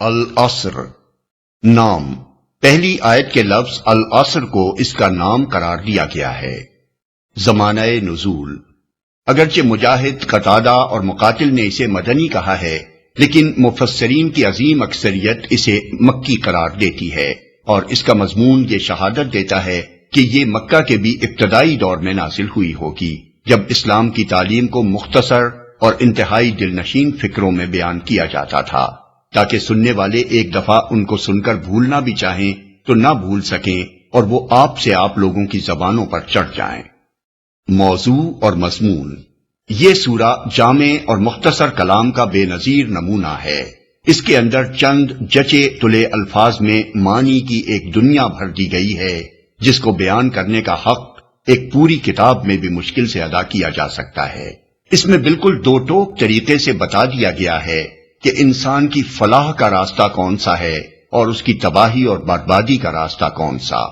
العصر نام، پہلی آیت کے لفظ العصر کو اس کا نام قرار دیا گیا ہے۔ زمانہ نزول، اگرچہ مجاہد، قتادہ اور مقاتل نے اسے مدنی کہا ہے، لیکن مفسرین کی عظیم اکثریت اسے مکی قرار دیتی ہے، اور اس کا مضمون یہ شہادت دیتا ہے کہ یہ مکہ کے بھی ابتدائی دور میں نازل ہوئی ہوگی، جب اسلام کی تعلیم کو مختصر اور انتہائی دلنشین فکروں میں بیان کیا جاتا تھا، تاکہ سننے والے ایک دفعہ ان کو سن کر بھولنا بھی چاہیں تو نہ بھول سکیں اور وہ آپ سے آپ لوگوں کی زبانوں پر چڑھ جائیں۔ موضوع اور مضمون، یہ سورہ جامع اور مختصر کلام کا بے نظیر نمونہ ہے۔ اس کے اندر چند جچے تلے الفاظ میں معنی کی ایک دنیا بھر دی گئی ہے، جس کو بیان کرنے کا حق ایک پوری کتاب میں بھی مشکل سے ادا کیا جا سکتا ہے۔ اس میں بالکل دو ٹوک طریقے سے بتا دیا گیا ہے کہ انسان کی فلاح کا راستہ کون سا ہے اور اس کی تباہی اور بربادی کا راستہ کون سا۔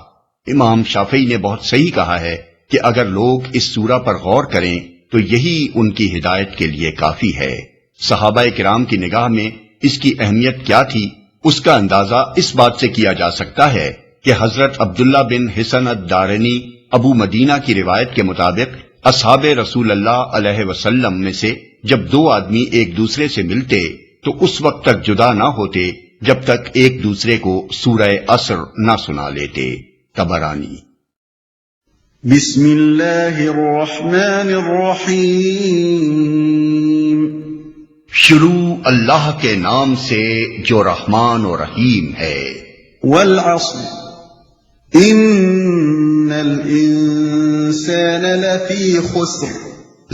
امام شافعی نے بہت صحیح کہا ہے کہ اگر لوگ اس سورہ پر غور کریں تو یہی ان کی ہدایت کے لیے کافی ہے۔ صحابہ کرام کی نگاہ میں اس کی اہمیت کیا تھی، اس کا اندازہ اس بات سے کیا جا سکتا ہے کہ حضرت عبداللہ بن حسن الدارنی ابو مدینہ کی روایت کے مطابق اصحاب رسول اللہ علیہ وسلم میں سے جب دو آدمی ایک دوسرے سے ملتے تو اس وقت تک جدا نہ ہوتے جب تک ایک دوسرے کو سورہ عصر نہ سنا لیتے۔ طبرانی۔ بسم اللہ الرحمن الرحیم۔ شروع اللہ کے نام سے جو رحمان و رحیم ہے۔ والعصر ان الانسان لفی خسر۔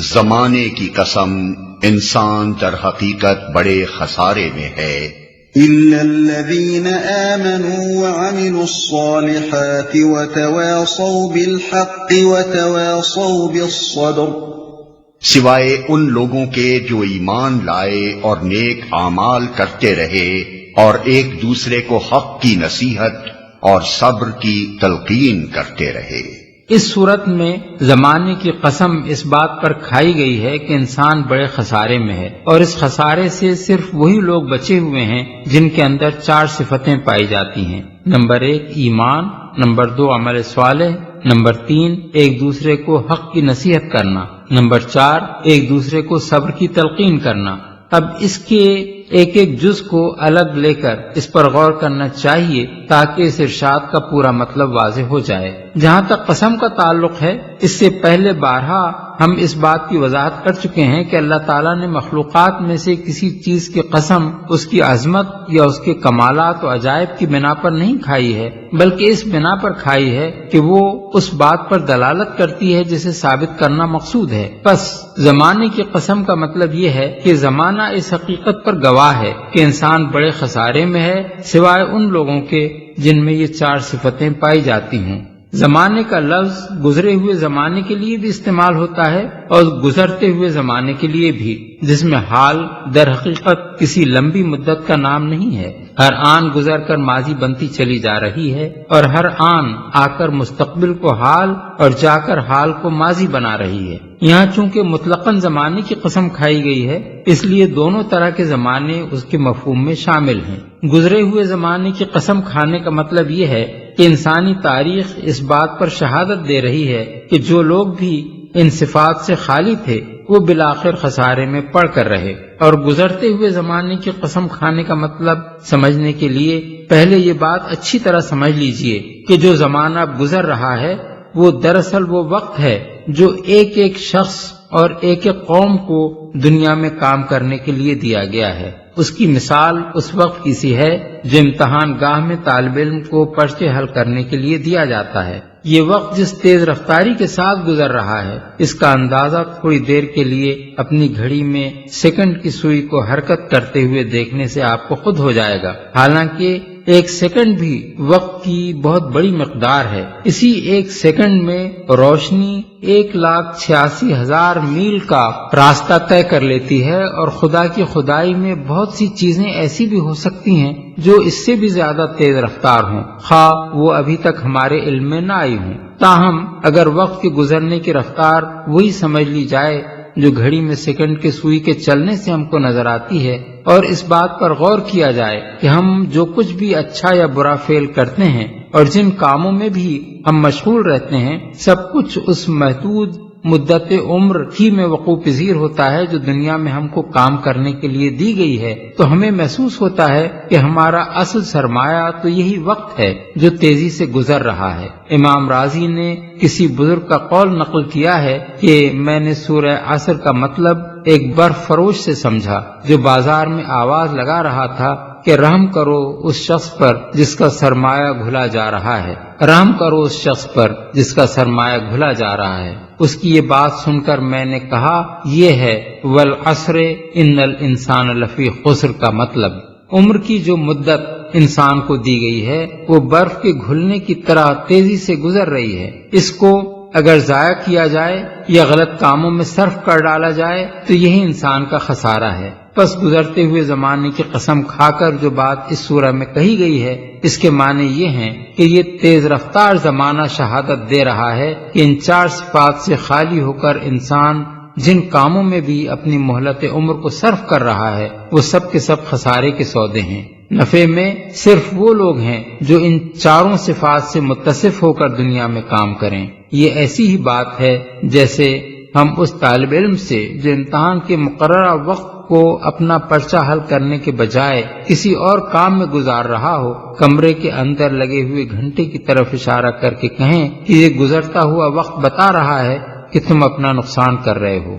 زمانے کی قسم، انسان در حقیقت بڑے خسارے میں ہے، الا الذین آمنوا وعملوا الصالحات وتواصوا بالحق وتواصوا بالصبر، سوائے ان لوگوں کے جو ایمان لائے اور نیک اعمال کرتے رہے اور ایک دوسرے کو حق کی نصیحت اور صبر کی تلقین کرتے رہے۔ اس صورت میں زمانے کی قسم اس بات پر کھائی گئی ہے کہ انسان بڑے خسارے میں ہے، اور اس خسارے سے صرف وہی لوگ بچے ہوئے ہیں جن کے اندر چار صفتیں پائی جاتی ہیں۔ نمبر 1 ایمان، نمبر 2 عمل صالح، نمبر 3 ایک دوسرے کو حق کی نصیحت کرنا، نمبر 4 ایک دوسرے کو صبر کی تلقین کرنا۔ اب اس کے ایک ایک جز کو الگ لے کر اس پر غور کرنا چاہیے تاکہ اس ارشاد کا پورا مطلب واضح ہو جائے۔ جہاں تک قسم کا تعلق ہے، اس سے پہلے بارہا ہم اس بات کی وضاحت کر چکے ہیں کہ اللہ تعالیٰ نے مخلوقات میں سے کسی چیز کی قسم اس کی عظمت یا اس کے کمالات و عجائب کی بنا پر نہیں کھائی ہے، بلکہ اس بنا پر کھائی ہے کہ وہ اس بات پر دلالت کرتی ہے جسے ثابت کرنا مقصود ہے۔ بس زمانے کی قسم کا مطلب یہ ہے کہ زمانہ اس حقیقت پر گواہ ہے کہ انسان بڑے خسارے میں ہے، سوائے ان لوگوں کے جن میں یہ چار صفتیں پائی جاتی ہوں۔ زمانے کا لفظ گزرے ہوئے زمانے کے لیے بھی استعمال ہوتا ہے اور گزرتے ہوئے زمانے کے لیے بھی، جس میں حال در حقیقت کسی لمبی مدت کا نام نہیں ہے۔ ہر آن گزر کر ماضی بنتی چلی جا رہی ہے اور ہر آن آ کر مستقبل کو حال اور جا کر حال کو ماضی بنا رہی ہے۔ یہاں چونکہ مطلقاً زمانے کی قسم کھائی گئی ہے، اس لیے دونوں طرح کے زمانے اس کے مفہوم میں شامل ہیں۔ گزرے ہوئے زمانے کی قسم کھانے کا مطلب یہ ہے کہ انسانی تاریخ اس بات پر شہادت دے رہی ہے کہ جو لوگ بھی ان صفات سے خالی تھے وہ بالآخر خسارے میں پڑ کر رہے۔ اور گزرتے ہوئے زمانے کی قسم کھانے کا مطلب سمجھنے کے لیے پہلے یہ بات اچھی طرح سمجھ لیجئے کہ جو زمانہ اب گزر رہا ہے وہ دراصل وہ وقت ہے جو ایک ایک شخص اور ایک ایک قوم کو دنیا میں کام کرنے کے لیے دیا گیا ہے۔ اس کی مثال اس وقت کی سی ہے جو امتحان گاہ میں طالب علم کو پرچے حل کرنے کے لیے دیا جاتا ہے۔ یہ وقت جس تیز رفتاری کے ساتھ گزر رہا ہے، اس کا اندازہ تھوڑی دیر کے لیے اپنی گھڑی میں سیکنڈ کی سوئی کو حرکت کرتے ہوئے دیکھنے سے آپ کو خود ہو جائے گا۔ حالانکہ ایک سیکنڈ بھی وقت کی بہت بڑی مقدار ہے۔ اسی ایک سیکنڈ میں روشنی 1,86,000 میل کا راستہ طے کر لیتی ہے، اور خدا کی خدائی میں بہت سی چیزیں ایسی بھی ہو سکتی ہیں جو اس سے بھی زیادہ تیز رفتار ہوں، خواہ وہ ابھی تک ہمارے علم میں نہ آئی ہوں۔ تاہم اگر وقت کے گزرنے کی رفتار وہی سمجھ لی جائے جو گھڑی میں سیکنڈ کے سوئی کے چلنے سے ہم کو نظر آتی ہے، اور اس بات پر غور کیا جائے کہ ہم جو کچھ بھی اچھا یا برا فعل کرتے ہیں اور جن کاموں میں بھی ہم مشغول رہتے ہیں، سب کچھ اس محدود مدت عمر ہی میں وقوع پذیر ہوتا ہے جو دنیا میں ہم کو کام کرنے کے لیے دی گئی ہے، تو ہمیں محسوس ہوتا ہے کہ ہمارا اصل سرمایہ تو یہی وقت ہے جو تیزی سے گزر رہا ہے۔ امام راضی نے کسی بزرگ کا قول نقل کیا ہے کہ میں نے سورہ عصر کا مطلب ایک برف فروش سے سمجھا جو بازار میں آواز لگا رہا تھا کہ رحم کرو اس شخص پر جس کا سرمایہ گھلا جا رہا ہے، رحم کرو اس شخص پر جس کا سرمایہ گھلا جا رہا ہے۔ اس کی یہ بات سن کر میں نے کہا یہ ہے والعصر ان الانسان لفی خسر کا مطلب۔ عمر کی جو مدت انسان کو دی گئی ہے وہ برف کے گھلنے کی طرح تیزی سے گزر رہی ہے۔ اس کو اگر ضائع کیا جائے یا غلط کاموں میں صرف کر ڈالا جائے تو یہی انسان کا خسارہ ہے۔ پس گزرتے ہوئے زمانے کی قسم کھا کر جو بات اس سورہ میں کہی گئی ہے اس کے معنی یہ ہیں کہ یہ تیز رفتار زمانہ شہادت دے رہا ہے کہ ان 4 صفات سے خالی ہو کر انسان جن کاموں میں بھی اپنی مہلت عمر کو صرف کر رہا ہے وہ سب کے سب خسارے کے سودے ہیں۔ نفع میں صرف وہ لوگ ہیں جو ان 4 صفات سے متصف ہو کر دنیا میں کام کریں۔ یہ ایسی ہی بات ہے جیسے ہم اس طالب علم سے جو امتحان کے مقررہ وقت کو اپنا پرچہ حل کرنے کے بجائے کسی اور کام میں گزار رہا ہو، کمرے کے اندر لگے ہوئے گھنٹے کی طرف اشارہ کر کے کہیں کہ یہ گزرتا ہوا وقت بتا رہا ہے کہ تم اپنا نقصان کر رہے ہو۔